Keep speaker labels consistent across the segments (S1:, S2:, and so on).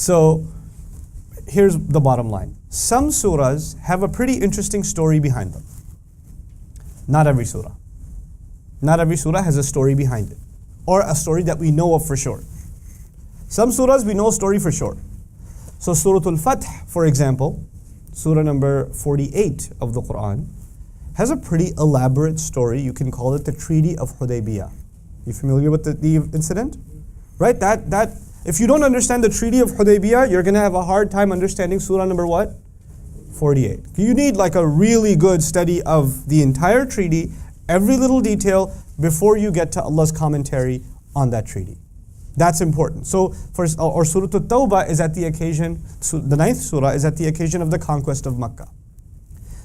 S1: So here's the bottom line. Some surahs have a pretty interesting story behind them. Not every surah. Not every surah has a story behind it, or a story that we know of for sure. Some surahs we know a story for sure. So Surah Al-Fath, for example, surah number 48 of the Quran, has a pretty elaborate story. You can call it the Treaty of Hudaybiyah. You familiar with the incident? Right? That if you don't understand the Treaty of Hudaybiyah, you're going to have a hard time understanding surah number what? 48. You need like a really good study of the entire treaty, every little detail, before you get to Allah's commentary on that treaty. That's important. So, or Surah Al-Tawbah is at the occasion, the 9th surah is at the occasion of the conquest of Makkah.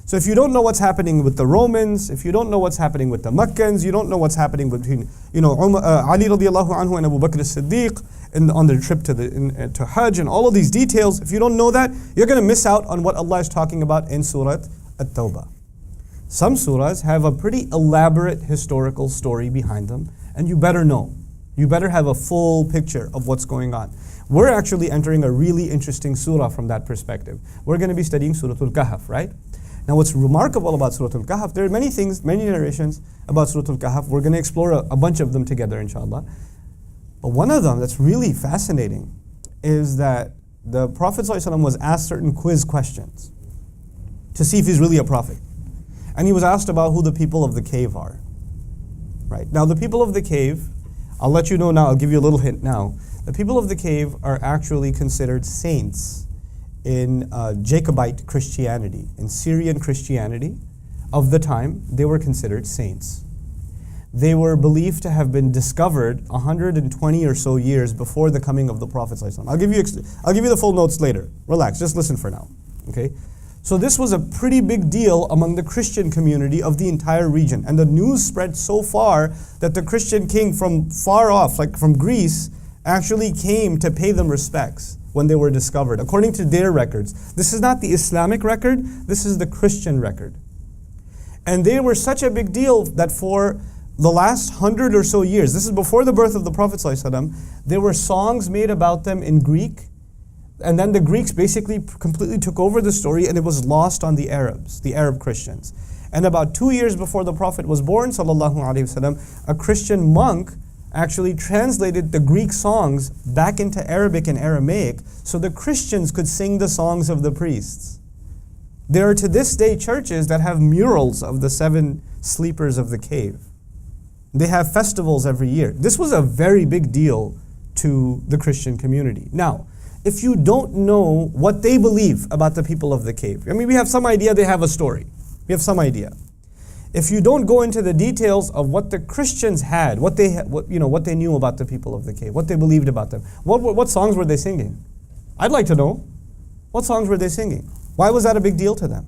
S1: So if you don't know what's happening with the Romans, if you don't know what's happening with the Meccans, you don't know what's happening between, Ali radiallahu anhu and Abu Bakr as-Siddiq on their trip to Hajj and all of these details, if you don't know that, you're going to miss out on what Allah is talking about in Surah At-Tawbah. Some surahs have a pretty elaborate historical story behind them, and you better know. You better have a full picture of what's going on. We're actually entering a really interesting surah from that perspective. We're going to be studying Surah Al-Kahf, right? Now what's remarkable about Surah Al-Kahf, there are many things, many narrations about Surah Al-Kahf. We're going to explore a bunch of them together, inshallah. But one of them that's really fascinating is that the Prophet ﷺ was asked certain quiz questions to see if he's really a prophet. And he was asked about who the people of the cave are. Right? Now the people of the cave, I'll let you know now, I'll give you a little hint now. The people of the cave are actually considered saints in Jacobite Christianity, in Syrian Christianity of the time. They were considered saints. They were believed to have been discovered 120 or so years before the coming of the Prophet ﷺ. I'll give you the full notes later. Relax, just listen for now. Okay? So this was a pretty big deal among the Christian community of the entire region. And the news spread so far that the Christian king from far off, like from Greece, actually came to pay them respects when they were discovered, according to their records. This is not the Islamic record, this is the Christian record. And they were such a big deal that for the last 100 or so years, this is before the birth of the Prophet ﷺ, there were songs made about them in Greek, and then the Greeks basically completely took over the story and it was lost on the Arabs, the Arab Christians. And about 2 years before the Prophet was born, sallallahu alaihi wasallam, a Christian monk actually translated the Greek songs back into Arabic and Aramaic so the Christians could sing the songs of the priests. There are to this day churches that have murals of the 7 sleepers of the cave. They have festivals every year. This was a very big deal to the Christian community. Now, if you don't know what they believe about the people of the cave, I mean, we have some idea they have a story. We have some idea. If you don't go into the details of what the Christians had, what they knew about the people of the cave, what they believed about them, what songs were they singing? I'd like to know. What songs were they singing? Why was that a big deal to them?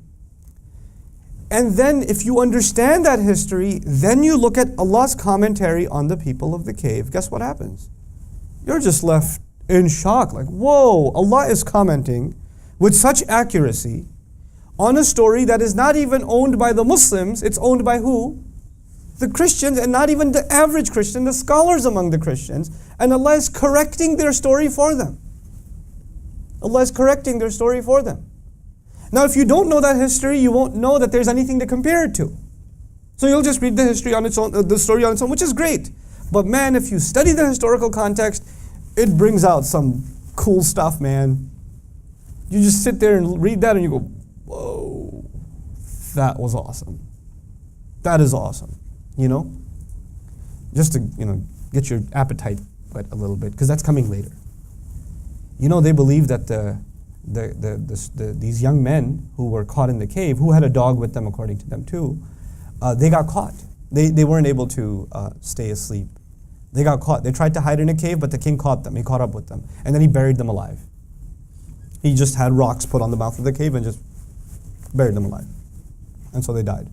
S1: And then if you understand that history, then you look at Allah's commentary on the people of the cave. Guess what happens? You're just left in shock, like, whoa, Allah is commenting with such accuracy on a story that is not even owned by the Muslims. It's owned by who? The Christians, and not even the average Christian, the scholars among the Christians. And Allah is correcting their story for them. Allah is correcting their story for them. Now, if you don't know that history, you won't know that there's anything to compare it to. So you'll just read the history on its own, the story on its own, which is great. But man, if you study the historical context, it brings out some cool stuff, man. You just sit there and read that and you go, whoa, that was awesome. That is awesome, Just to, get your appetite whet a little bit, because that's coming later. They believe that these young men who were caught in the cave, who had a dog with them according to them too, they got caught. They weren't able to stay asleep. They got caught. They tried to hide in a cave, but the king caught them. He caught up with them. And then he buried them alive. He just had rocks put on the mouth of the cave and just buried them alive. And so they died.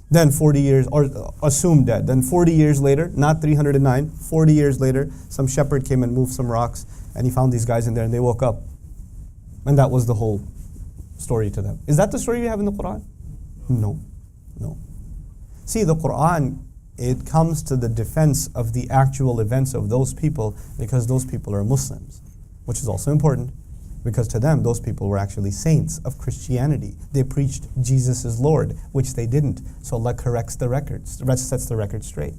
S1: Then 40 years, or assumed dead. Then 40 years later, not 309, 40 years later, some shepherd came and moved some rocks, and he found these guys in there, and they woke up. And that was the whole story to them. Is that the story you have in the Quran? No. See, the Quran, it comes to the defense of the actual events of those people because those people are Muslims, which is also important. Because to them, those people were actually saints of Christianity. They preached Jesus is Lord, which they didn't. So Allah corrects the records, sets the record straight.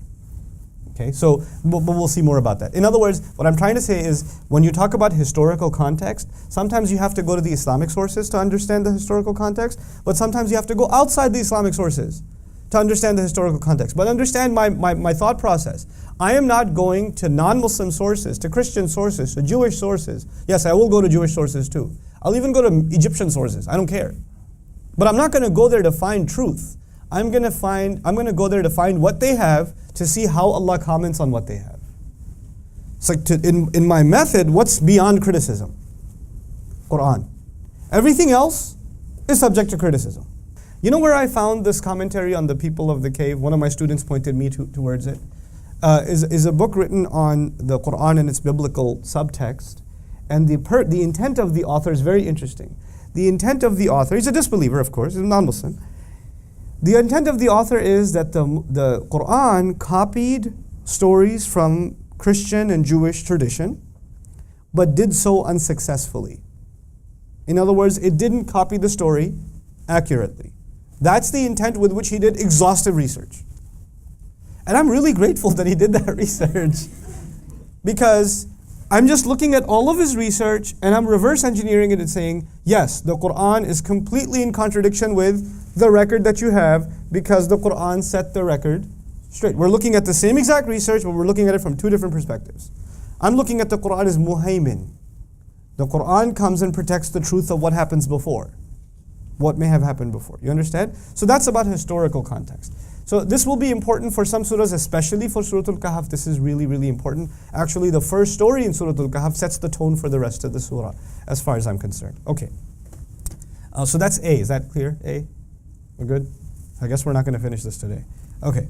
S1: Okay, so but we'll see more about that. In other words, what I'm trying to say is, when you talk about historical context, sometimes you have to go to the Islamic sources to understand the historical context, but sometimes you have to go outside the Islamic sources to understand the historical context. But understand my thought process. I am not going to non-Muslim sources, to Christian sources, to Jewish sources. Yes, I will go to Jewish sources too. I'll even go to Egyptian sources. I don't care. But I'm not going to go there to find truth. I'm going to go there to find what they have, to see how Allah comments on what they have. It's like in my method, what's beyond criticism? Quran. Everything else is subject to criticism. You know where I found this commentary on the people of the cave? One of my students pointed me towards it. Is a book written on the Quran and its biblical subtext. And the intent of the author is very interesting. The intent of the author, he's a disbeliever, of course, he's a non-Muslim. The intent of the author is that the Quran copied stories from Christian and Jewish tradition, but did so unsuccessfully. In other words, it didn't copy the story accurately. That's the intent with which he did exhaustive research. And I'm really grateful that he did that research, because I'm just looking at all of his research and I'm reverse engineering it and saying, yes, the Quran is completely in contradiction with the record that you have, because the Quran set the record straight. We're looking at the same exact research, but we're looking at it from two different perspectives. I'm looking at the Quran as muhaymin. The Quran comes and protects the truth of what happens before, what may have happened before. You understand? So that's about historical context. So this will be important for some surahs, especially for Surah Al-Kahf. This is really, really important. Actually, the first story in Surah Al-Kahf sets the tone for the rest of the surah, as far as I'm concerned. Okay. So that's A. Is that clear? A? We're good? I guess we're not going to finish this today. Okay.